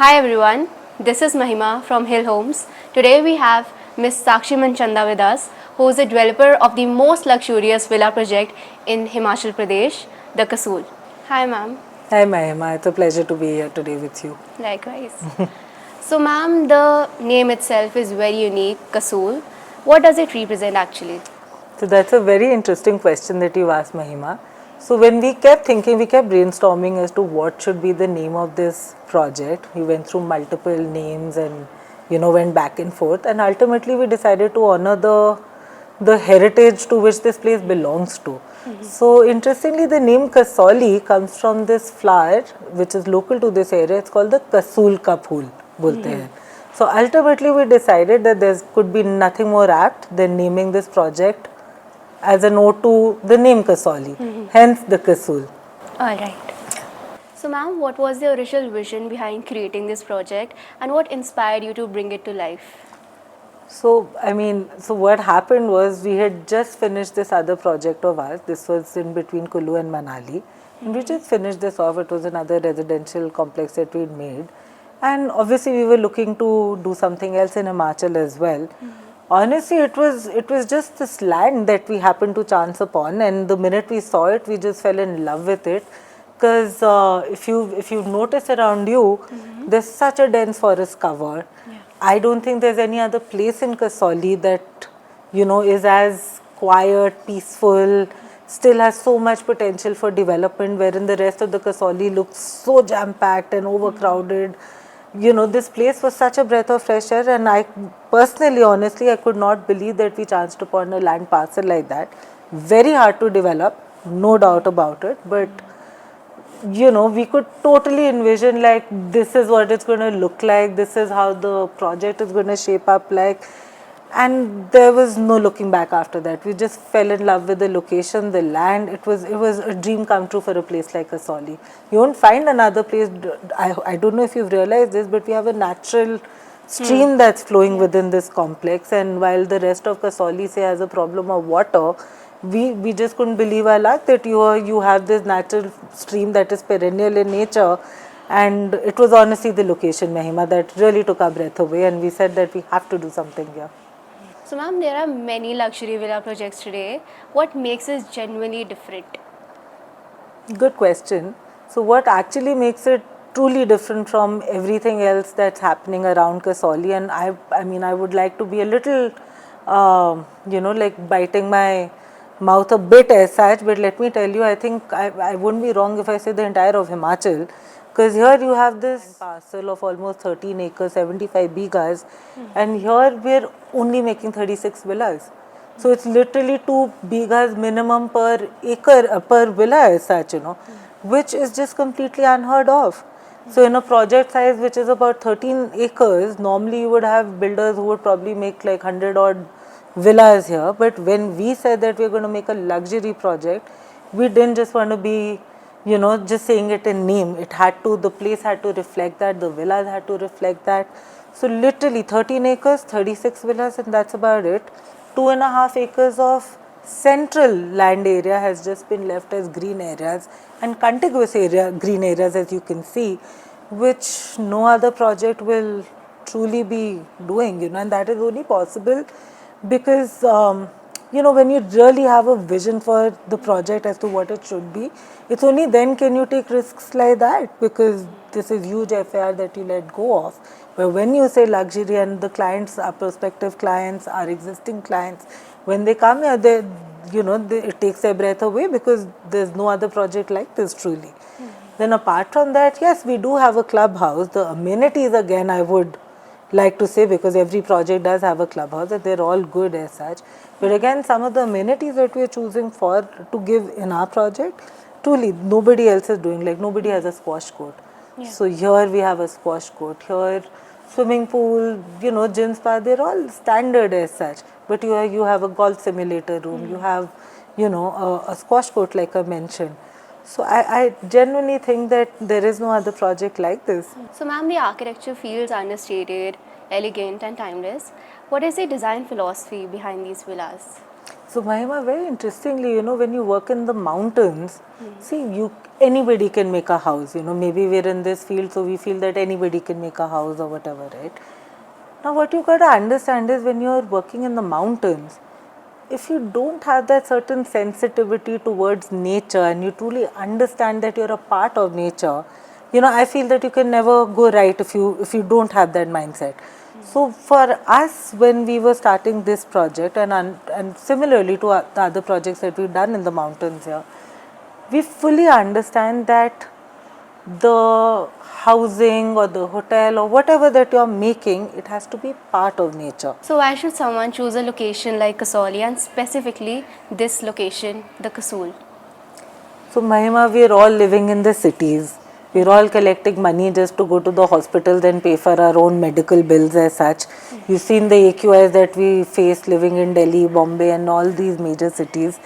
Hi everyone, this is Mahima from Hill Homes. Today we have Miss Sakshi Manchanda with us, who is a developer of the most luxurious villa project in Himachal Pradesh, the Kasul. Hi ma'am. Hi Mahima, it's a pleasure to be here today with you. Likewise. So ma'am, the name itself is very unique, Kasul. What does it represent actually? So that's a very interesting question that you asked Mahima. So when we kept thinking, we kept brainstorming as to what should be the name of this project. We went through multiple names and went back and forth, and ultimately we decided to honor the heritage to which this place belongs to. So interestingly, the name Kasauli comes from this flower which is local to this area. It's called the Kasul ka phool, bolte hain. So ultimately we decided that there could be nothing more apt than naming this project as an ode to the name Kasauli, hence the Kasul. Alright. So ma'am, what was the original vision behind creating this project and what inspired you to bring it to life? So what happened was we had just finished this other project of ours. This was in between Kulu and Manali. And we just finished this off. It was another residential complex that we'd made. And obviously we were looking to do something else in Himachal as well. Honestly, it was just this land that we happened to chance upon, and the minute we saw it, we just fell in love with it. Because if you notice around you, there's such a dense forest cover. I don't think there's any other place in Kasauli that is as quiet, peaceful, still has so much potential for development, wherein the rest of the Kasauli looks so jam-packed and overcrowded. This place was such a breath of fresh air, and I personally, honestly, I could not believe that we chanced upon a land parcel like that. Very hard to develop, no doubt about it, but we could totally envision like this is what it's going to look like, this is how the project is going to shape up like, and there was no looking back after that. We just fell in love with the location, the land. It was a dream come true for a place like Kasauli. You won't find another place. I don't know if you've realized this, but we have a natural stream that's flowing within this complex, and while the rest of Kasauli say has a problem of water, we just couldn't believe our luck that you have this natural stream that is perennial in nature. And it was honestly the location, Mahima, that really took our breath away, and we said that we have to do something here. So ma'am, there are many luxury villa projects today. What makes it genuinely different? Good question. So what actually makes it truly different from everything else that's happening around Kasauli, and I would like to be a little, like biting my mouth a bit as such, but let me tell you, I think I wouldn't be wrong if I say the entire of Himachal, because here you have this parcel of almost 13 acres, 75 bighas, and here we're only making 36 villas. So it's literally 2 bighas minimum per acre, per villa as such, which is just completely unheard of. So in a project size which is about 13 acres, normally you would have builders who would probably make like 100 odd villas here. But when we said that we're going to make a luxury project, we didn't just want to be, just saying it in name. It had to, the place had to reflect that, the villas had to reflect that. So literally 13 acres, 36 villas, and that's about it. 2.5 acres of central land area has just been left as green areas, and contiguous green areas, as you can see, which no other project will truly be doing, and that is only possible because when you really have a vision for the project as to what it should be, it's only then can you take risks like that, because this is huge FAR that you let go of. But when you say luxury, and the clients, our prospective clients, our existing clients, when they come here, it takes their breath away, because there's no other project like this truly. Then apart from that, yes, we do have a clubhouse. The amenities, again, I would like to say, because every project does have a clubhouse, that they're all good as such. But again, some of the amenities that we are choosing for to give in our project, truly nobody else is doing. Like nobody has a squash court. So here we have a squash court. Here, swimming pool, gym, spa, they're all standard as such. But you have a golf simulator room. You have, a squash court like I mentioned. So I genuinely think that there is no other project like this. So ma'am, the architecture feels understated, elegant and timeless. What is the design philosophy behind these villas? So Mahima, very interestingly, when you work in the mountains, see, anybody can make a house. Maybe we're in this field, so we feel that anybody can make a house or whatever, right? Now, what you got to understand is when you're working in the mountains, if you don't have that certain sensitivity towards nature and you truly understand that you're a part of nature, I feel that you can never go right if you don't have that mindset. So for us, when we were starting this project, and similarly to the other projects that we've done in the mountains here, we fully understand that the housing or the hotel or whatever that you're making, it has to be part of nature. So why should someone choose a location like Kasauli and specifically this location, the Kasul? So Mahima, we're all living in the cities. We're all collecting money just to go to the hospitals and pay for our own medical bills as such. You've seen the AQIs that we face living in Delhi, Bombay and all these major cities.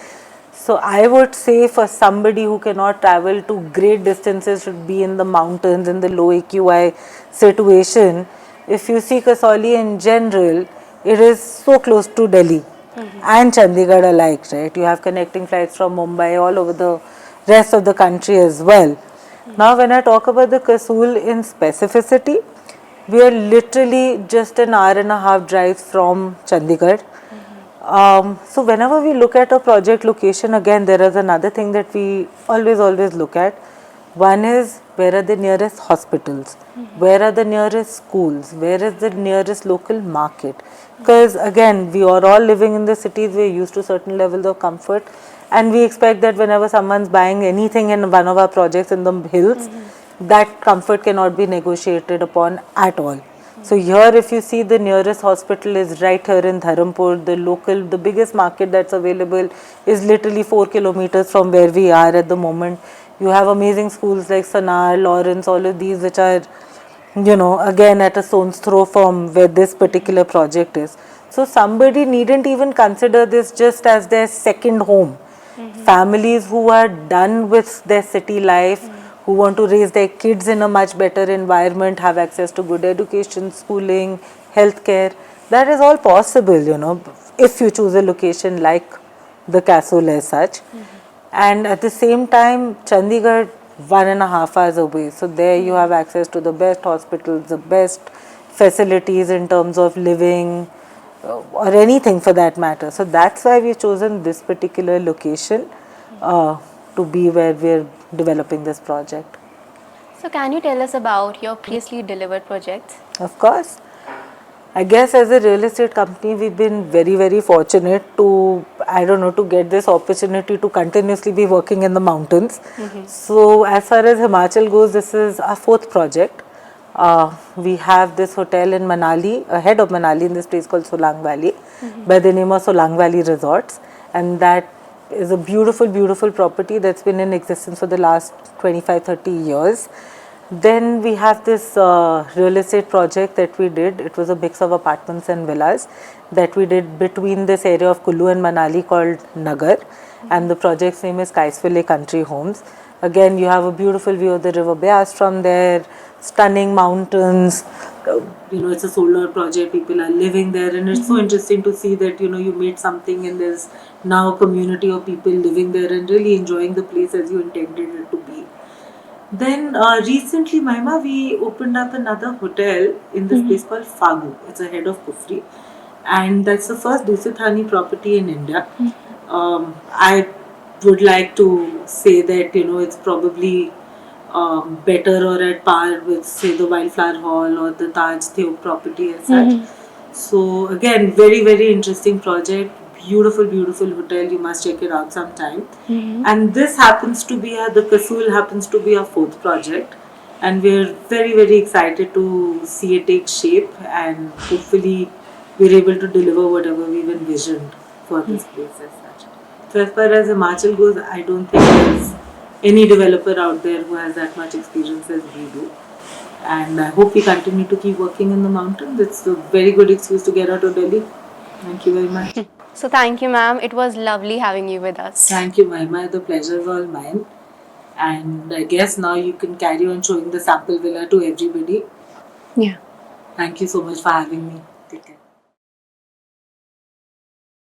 So I would say for somebody who cannot travel to great distances, should be in the mountains in the low AQI situation. If you see Kasauli in general, it is so close to Delhi and Chandigarh alike, right? You have connecting flights from Mumbai all over the rest of the country as well. Now when I talk about the Kasul in specificity, we are literally just an hour and a half drive from Chandigarh. So whenever we look at a project location, again there is another thing that we always look at. One is, where are the nearest hospitals, where are the nearest schools, where is the nearest local market, because again we are all living in the cities, we are used to certain levels of comfort, and we expect that whenever someone's buying anything in one of our projects in the hills, that comfort cannot be negotiated upon at all. So here if you see, the nearest hospital is right here in Dharampur. The biggest market that's available is literally 4 kilometers from where we are at the moment. You have amazing schools like Sanar, Lawrence, all of these which are, again at a stone's throw from where this particular project is. So somebody needn't even consider this just as their second home. Families who are done with their city life, who want to raise their kids in a much better environment, have access to good education, schooling, healthcare, that is all possible, if you choose a location like the castle as such. And at the same time, Chandigarh, 1.5 hours away. So there you have access to the best hospitals, the best facilities in terms of living, or anything for that matter. So that's why we've chosen this particular location to be where we're developing this project. So can you tell us about your previously delivered projects? Of course. I guess as a real estate company, we've been very fortunate to, to get this opportunity to continuously be working in the mountains. So as far as Himachal goes, this is our fourth project. We have this hotel in Manali, ahead of Manali, in this place called Solang Valley, by the name of Solang Valley Resorts. And that is a beautiful property that's been in existence for the last 25-30 years. Then we have this real estate project that we did. It was a mix of apartments and villas that we did between this area of Kullu and Manali called Nagar, and the project's name is Kaisville Country Homes. Again, you have a beautiful view of the river Beas from there, stunning mountains. It's a solar project, people are living there, and it's so interesting to see that, you made something and there's now a community of people living there and really enjoying the place as you intended it to be. Then recently, Mahima, we opened up another hotel in this place called Fagu. It's ahead of Kufri, and that's the first Dusithani property in India. I would like to say that it's probably better or at par with, say, the Wildflower Hall or the Taj Theo property as such. So again, very interesting project. Beautiful hotel. You must check it out sometime. And this happens to be the Kasul happens to be our fourth project, and we're very excited to see it take shape, and hopefully we're able to deliver whatever we've envisioned for this place as such. So as far as Himachal goes, I don't think there's any developer out there who has that much experience as we do. And I hope we continue to keep working in the mountains. It's a very good excuse to get out of Delhi. Thank you very much. So thank you, ma'am. It was lovely having you with us. Thank you, Mahima. The pleasure is all mine. And I guess now you can carry on showing the sample villa to everybody. Yeah. Thank you so much for having me.